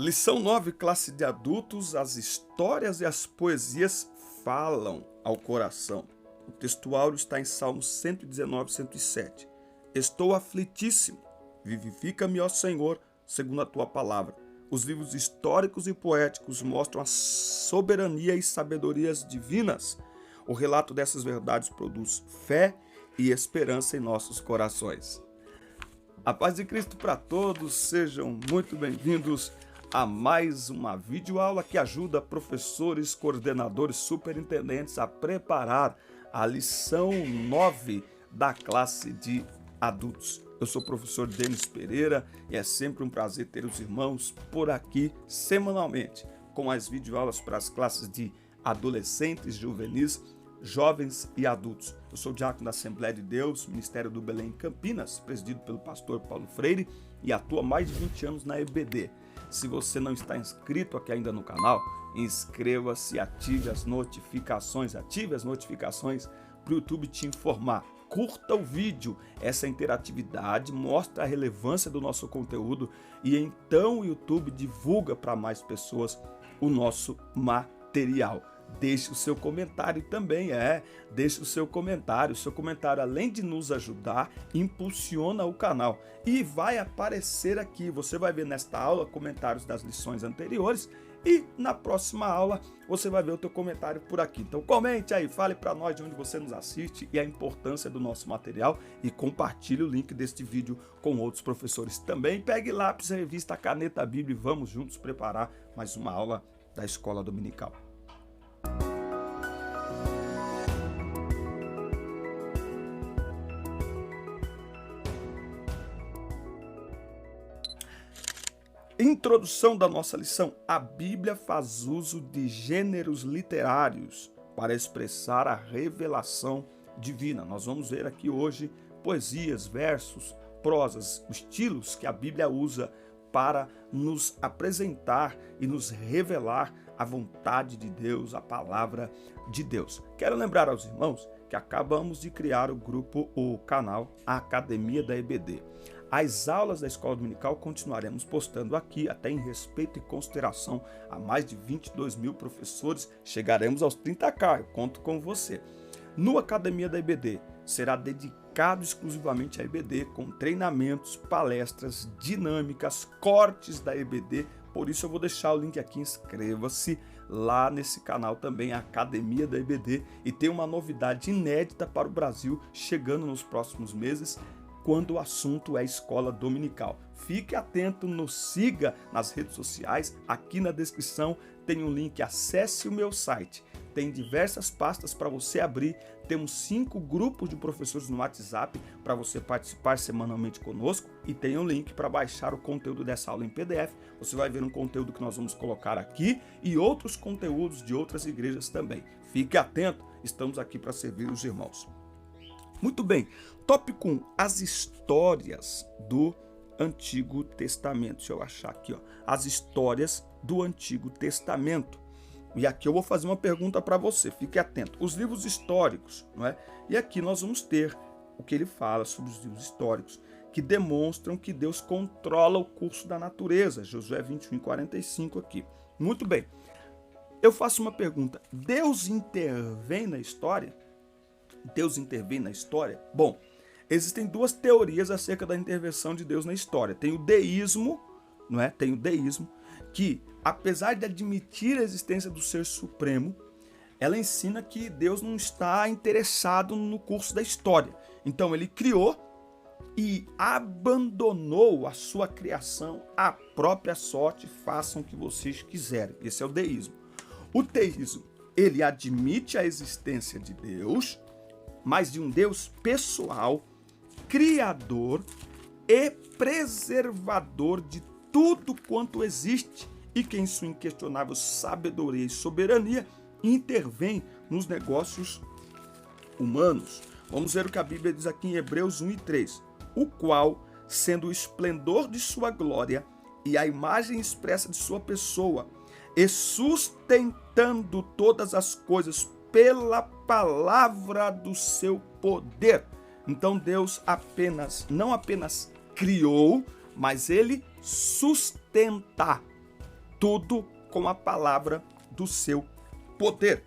Lição 9, classe de adultos, as histórias e as poesias falam ao coração. O textuário está em Salmos 119, 107. Estou aflitíssimo, vivifica-me, ó Senhor, segundo a tua palavra. Os livros históricos e poéticos mostram a soberania e sabedorias divinas. O relato dessas verdades produz fé e esperança em nossos corações. A paz de Cristo para todos, sejam muito bem-vindos a mais uma videoaula que ajuda professores, coordenadores, superintendentes a preparar a lição 9 da classe de adultos. Eu sou o professor Denis Pereira e é sempre um prazer ter os irmãos por aqui semanalmente, com as videoaulas para as classes de adolescentes, juvenis, jovens e adultos. Eu sou diácono da Assembleia de Deus, Ministério do Belém em Campinas, presidido pelo pastor Paulo Freire e atuo há mais de 20 anos na EBD. Se você não está inscrito aqui ainda no canal, inscreva-se e ative as notificações para o YouTube te informar. Curta o vídeo, essa interatividade mostra a relevância do nosso conteúdo e então o YouTube divulga para mais pessoas o nosso material. Deixe o seu comentário também, deixe o seu comentário. O seu comentário, além de nos ajudar, impulsiona o canal. E vai aparecer aqui, você vai ver nesta aula comentários das lições anteriores e na próxima aula você vai ver o teu comentário por aqui. Então comente aí, fale para nós de onde você nos assiste e a importância do nosso material e compartilhe o link deste vídeo com outros professores também. Pegue lápis, revista, caneta, Bíblia e vamos juntos preparar mais uma aula da Escola Dominical. Introdução da nossa lição. A Bíblia faz uso de gêneros literários para expressar a revelação divina. Nós vamos ver aqui hoje poesias, versos, prosas, estilos que a Bíblia usa para nos apresentar e nos revelar a vontade de Deus, a palavra de Deus. Quero lembrar aos irmãos que acabamos de criar o canal A Academia da EBD. As aulas da Escola Dominical continuaremos postando aqui, até em respeito e consideração a mais de 22 mil professores, chegaremos aos 30k, eu conto com você. No Academia da EBD, será dedicado exclusivamente à EBD, com treinamentos, palestras, dinâmicas, cortes da EBD, por isso eu vou deixar o link aqui, inscreva-se lá nesse canal também, a Academia da EBD, e tem uma novidade inédita para o Brasil, chegando nos próximos meses, quando o assunto é escola dominical. Fique atento, nos siga nas redes sociais, aqui na descrição tem um link, acesse o meu site, tem diversas pastas para você abrir, temos 5 grupos de professores no WhatsApp para você participar semanalmente conosco e tem um link para baixar o conteúdo dessa aula em PDF, você vai ver um conteúdo que nós vamos colocar aqui e outros conteúdos de outras igrejas também. Fique atento, estamos aqui para servir os irmãos. Muito bem, tópico 1, as histórias do Antigo Testamento. Deixa eu achar aqui, as histórias do Antigo Testamento. E aqui eu vou fazer uma pergunta para você, fique atento. Os livros históricos, não é? E aqui nós vamos ter o que ele fala sobre os livros históricos, que demonstram que Deus controla o curso da natureza. Josué 21:45 aqui. Muito bem, eu faço uma pergunta, Deus intervém na história? Deus intervém na história? Bom, existem duas teorias acerca da intervenção de Deus na história. Tem o deísmo, não é? Tem o deísmo, que apesar de admitir a existência do Ser Supremo, ela ensina que Deus não está interessado no curso da história. Então ele criou e abandonou a sua criação à própria sorte, façam o que vocês quiserem. Esse é o deísmo. O teísmo, ele admite a existência de Deus, mas de um Deus pessoal, criador e preservador de tudo quanto existe e que em sua inquestionável sabedoria e soberania intervém nos negócios humanos. Vamos ver o que a Bíblia diz aqui em Hebreus 1:3, o qual, sendo o esplendor de sua glória e a imagem expressa de sua pessoa, e sustentando todas as coisas pela palavra do seu poder. Então Deus não apenas criou, mas ele sustenta. tudo com a palavra do seu poder.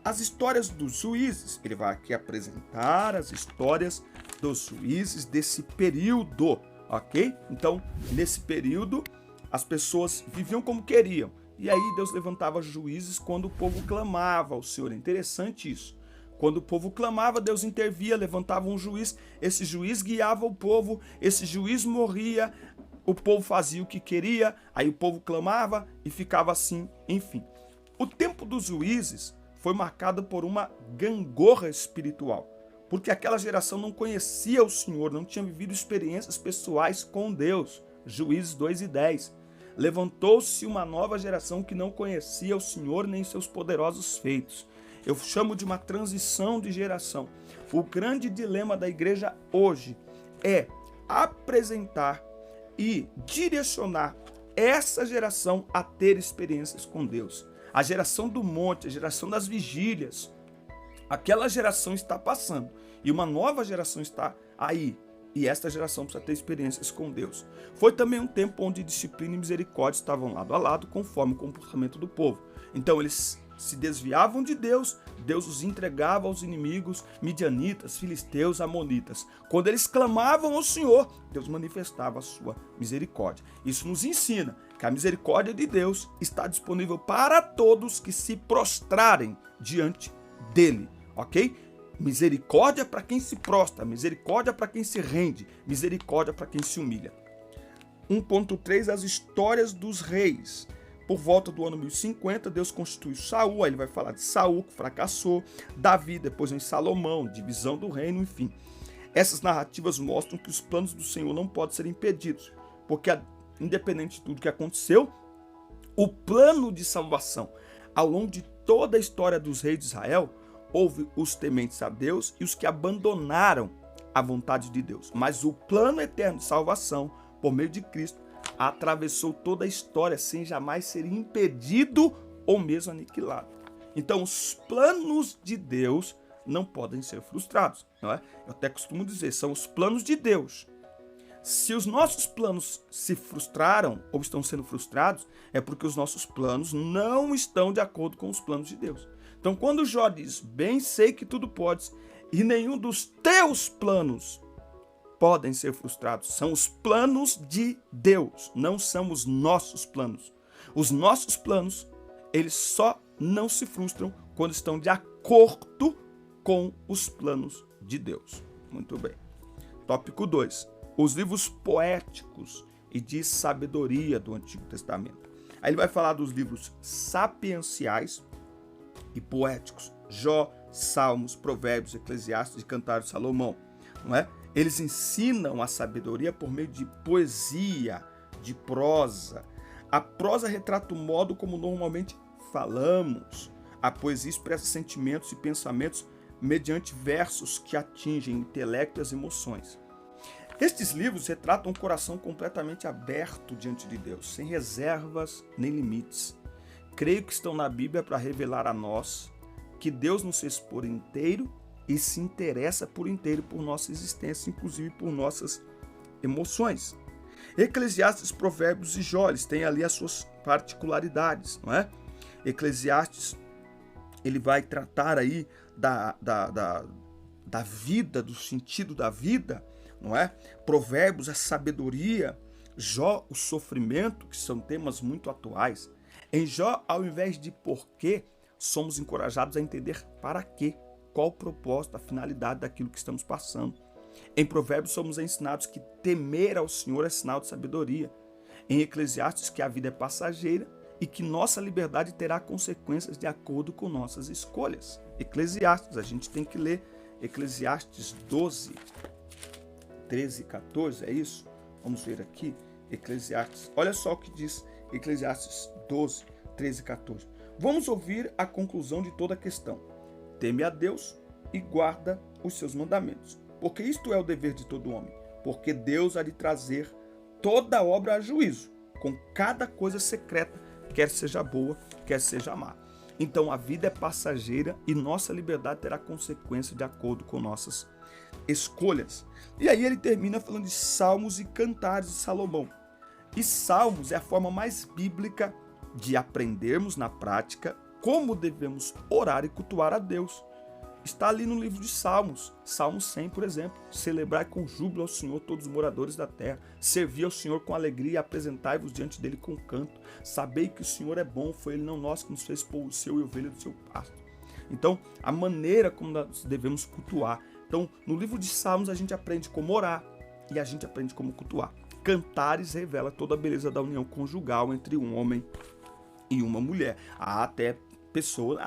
As histórias dos juízes, ele vai aqui apresentar as histórias dos juízes desse período, ok? Então, nesse período, as pessoas viviam como queriam. E aí Deus levantava juízes quando o povo clamava ao Senhor. É interessante isso. Quando o povo clamava, Deus intervia, levantava um juiz, esse juiz guiava o povo, esse juiz morria, o povo fazia o que queria, aí o povo clamava e ficava assim, enfim. O tempo dos juízes foi marcado por uma gangorra espiritual, porque aquela geração não conhecia o Senhor, não tinha vivido experiências pessoais com Deus. Juízes 2:10. Levantou-se uma nova geração que não conhecia o Senhor nem seus poderosos feitos. Eu chamo de uma transição de geração. O grande dilema da igreja hoje é apresentar e direcionar essa geração a ter experiências com Deus. A geração do monte, a geração das vigílias, aquela geração está passando e uma nova geração está aí. E esta geração precisa ter experiências com Deus. Foi também um tempo onde disciplina e misericórdia estavam lado a lado, conforme o comportamento do povo. Então eles se desviavam de Deus, Deus os entregava aos inimigos, midianitas, filisteus, amonitas. Quando eles clamavam ao Senhor, Deus manifestava a sua misericórdia. Isso nos ensina que a misericórdia de Deus está disponível para todos que se prostrarem diante dele, ok? Misericórdia para quem se prostra, misericórdia para quem se rende, misericórdia para quem se humilha. 1.3, as histórias dos reis. Por volta do ano 1050, Deus constitui Saul, aí ele vai falar de Saul, que fracassou, Davi, depois vem Salomão, divisão do reino, enfim. Essas narrativas mostram que os planos do Senhor não podem ser impedidos, porque independente de tudo que aconteceu, o plano de salvação, ao longo de toda a história dos reis de Israel, houve os tementes a Deus e os que abandonaram a vontade de Deus. Mas o plano eterno de salvação, por meio de Cristo, atravessou toda a história sem jamais ser impedido ou mesmo aniquilado. Então, os planos de Deus não podem ser frustrados, não é? Eu até costumo dizer, são os planos de Deus. Se os nossos planos se frustraram ou estão sendo frustrados, é porque os nossos planos não estão de acordo com os planos de Deus. Então, quando Jó diz, bem sei que tudo podes, e nenhum dos teus planos podem ser frustrados, são os planos de Deus, não são os nossos planos. Os nossos planos, eles só não se frustram quando estão de acordo com os planos de Deus. Muito bem. Tópico 2. Os livros poéticos e de sabedoria do Antigo Testamento. Aí ele vai falar dos livros sapienciais e poéticos. Jó, Salmos, Provérbios, Eclesiastes e Cantares de Salomão. Não é? Eles ensinam a sabedoria por meio de poesia, de prosa. A prosa retrata o modo como normalmente falamos. A poesia expressa sentimentos e pensamentos mediante versos que atingem o intelecto e as emoções. Estes livros retratam um coração completamente aberto diante de Deus, sem reservas nem limites. Creio que estão na Bíblia para revelar a nós que Deus nos fez por inteiro e se interessa por inteiro por nossa existência, inclusive por nossas emoções. Eclesiastes, Provérbios e Jó, eles têm ali as suas particularidades, não é? Eclesiastes, ele vai tratar aí da vida, do sentido da vida, não é? Provérbios, a sabedoria, Jó, o sofrimento, que são temas muito atuais. Em Jó, ao invés de porquê, somos encorajados a entender para quê, qual o propósito, a finalidade daquilo que estamos passando. Em Provérbios, somos ensinados que temer ao Senhor é sinal de sabedoria. Em Eclesiastes, que a vida é passageira e que nossa liberdade terá consequências de acordo com nossas escolhas. Eclesiastes, a gente tem que ler Eclesiastes 12, 13 e 14, é isso? Vamos ver aqui, Eclesiastes. Olha só o que diz Eclesiastes 12, 13 e 14. Vamos ouvir a conclusão de toda a questão. Teme a Deus e guarda os seus mandamentos, porque isto é o dever de todo homem, porque Deus há de trazer toda obra a juízo, com cada coisa secreta, quer seja boa, quer seja má. Então a vida é passageira e nossa liberdade terá consequência de acordo com nossas escolhas. E aí ele termina falando de Salmos e Cantares de Salomão. E Salmos é a forma mais bíblica de aprendermos na prática como devemos orar e cultuar a Deus. Está ali no livro de Salmos, Salmo 100, por exemplo. Celebrai com júbilo ao Senhor todos os moradores da terra. Servi ao Senhor com alegria e apresentai-vos diante dele com canto. Sabei que o Senhor é bom, foi ele não nós que nos fez pôr o seu e ovelha do seu pasto. Então, a maneira como nós devemos cultuar. Então, no livro de Salmos a gente aprende como orar e a gente aprende como cultuar. Cantares revela toda a beleza da união conjugal entre um homem e uma mulher. Há até pessoas,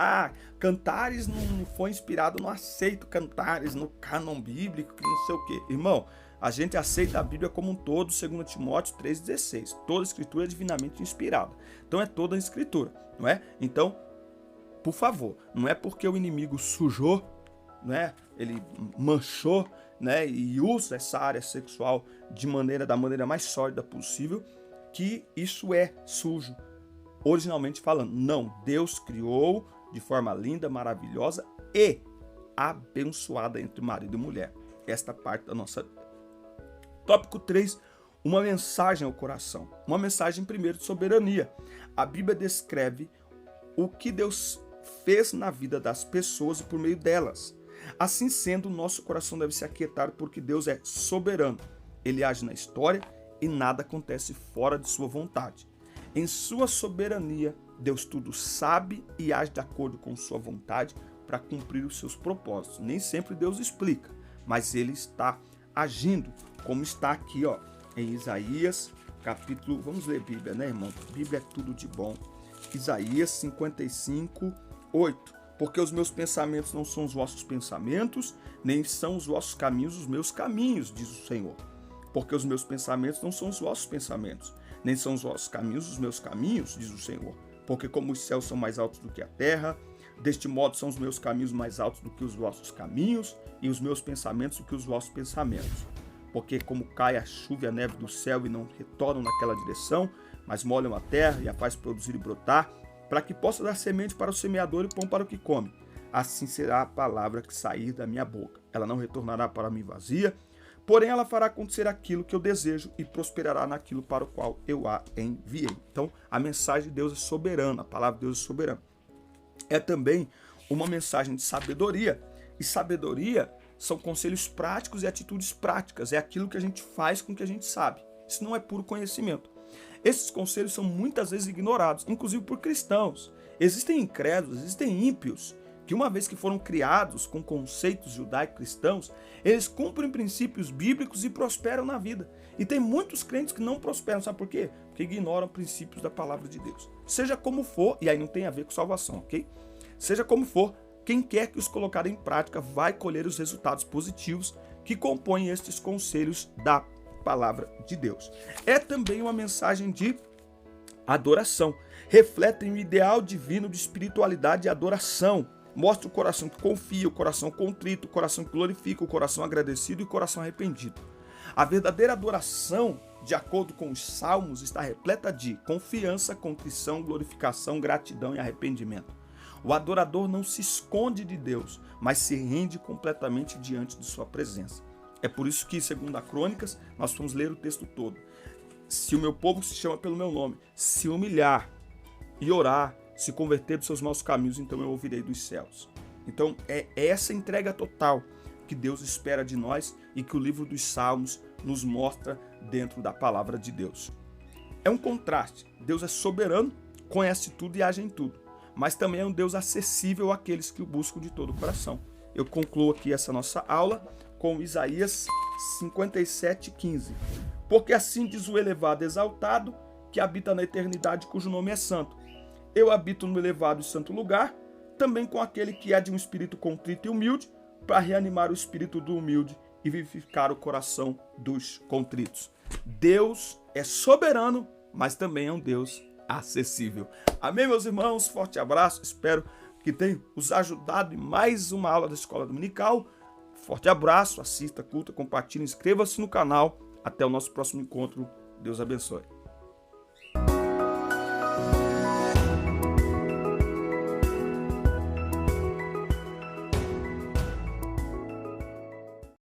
Cantares não foi inspirado, não aceito Cantares no cânon bíblico, que não sei o quê. Irmão, a gente aceita a Bíblia como um todo, 2 Timóteo 3,16. Toda escritura é divinamente inspirada. Então é toda a escritura, não é? Então, por favor, não é porque o inimigo sujou, né? Ele manchou, né? E usa essa área sexual da maneira mais sólida possível, que isso é sujo. Originalmente falando, não, Deus criou de forma linda, maravilhosa e abençoada entre marido e mulher. Esta parte da nossa vida. Tópico 3, uma mensagem ao coração. Uma mensagem primeiro de soberania. A Bíblia descreve o que Deus fez na vida das pessoas e por meio delas. Assim sendo, o nosso coração deve se aquietar porque Deus é soberano. Ele age na história e nada acontece fora de sua vontade. Em sua soberania, Deus tudo sabe e age de acordo com sua vontade para cumprir os seus propósitos. Nem sempre Deus explica, mas ele está agindo, como está aqui, em Isaías, capítulo... Vamos ler Bíblia, né, irmão? Bíblia é tudo de bom. Isaías 55, 8. Porque os meus pensamentos não são os vossos pensamentos, nem são os vossos caminhos os meus caminhos, diz o Senhor. Porque os meus pensamentos não são os vossos pensamentos, nem são os vossos caminhos os meus caminhos, diz o Senhor. Porque como os céus são mais altos do que a terra, deste modo são os meus caminhos mais altos do que os vossos caminhos, e os meus pensamentos do que os vossos pensamentos. Porque como cai a chuva e a neve do céu e não retornam naquela direção, mas molham a terra e a faz produzir e brotar, para que possa dar semente para o semeador e pão para o que come. Assim será a palavra que sair da minha boca. Ela não retornará para mim vazia, porém ela fará acontecer aquilo que eu desejo e prosperará naquilo para o qual eu a enviei. Então, a mensagem de Deus é soberana, a palavra de Deus é soberana. É também uma mensagem de sabedoria. E sabedoria são conselhos práticos e atitudes práticas. É aquilo que a gente faz com o que a gente sabe. Isso não é puro conhecimento. Esses conselhos são muitas vezes ignorados, inclusive por cristãos. Existem incrédulos, existem ímpios, que uma vez que foram criados com conceitos judaico-cristãos, eles cumprem princípios bíblicos e prosperam na vida. E tem muitos crentes que não prosperam, sabe por quê? Porque ignoram princípios da palavra de Deus. Seja como for, e aí não tem a ver com salvação, ok? Seja como for, quem quer que os colocar em prática vai colher os resultados positivos que compõem estes conselhos da palavra de Deus. É também uma mensagem de adoração. Refletem o ideal divino de espiritualidade e adoração. Mostra o coração que confia, o coração contrito, o coração que glorifica, o coração agradecido e o coração arrependido. A verdadeira adoração, de acordo com os salmos, está repleta de confiança, contrição, glorificação, gratidão e arrependimento. O adorador não se esconde de Deus, mas se rende completamente diante de sua presença. É por isso que, segundo a Crônicas, nós vamos ler o texto todo. Se o meu povo se chama pelo meu nome, se humilhar e orar, se converter dos seus maus caminhos, então eu ouvirei dos céus. Então é essa entrega total que Deus espera de nós e que o livro dos Salmos nos mostra dentro da palavra de Deus. É um contraste. Deus é soberano, conhece tudo e age em tudo. Mas também é um Deus acessível àqueles que o buscam de todo o coração. Eu concluo aqui essa nossa aula com Isaías 57:15. Porque assim diz o elevado exaltado, que habita na eternidade, cujo nome é santo. Eu habito no elevado e santo lugar, também com aquele que é de um espírito contrito e humilde, para reanimar o espírito do humilde e vivificar o coração dos contritos. Deus é soberano, mas também é um Deus acessível. Amém, meus irmãos? Forte abraço. Espero que tenha os ajudado em mais uma aula da Escola Dominical. Forte abraço, assista, curta, compartilhe, inscreva-se no canal. Até o nosso próximo encontro. Deus abençoe.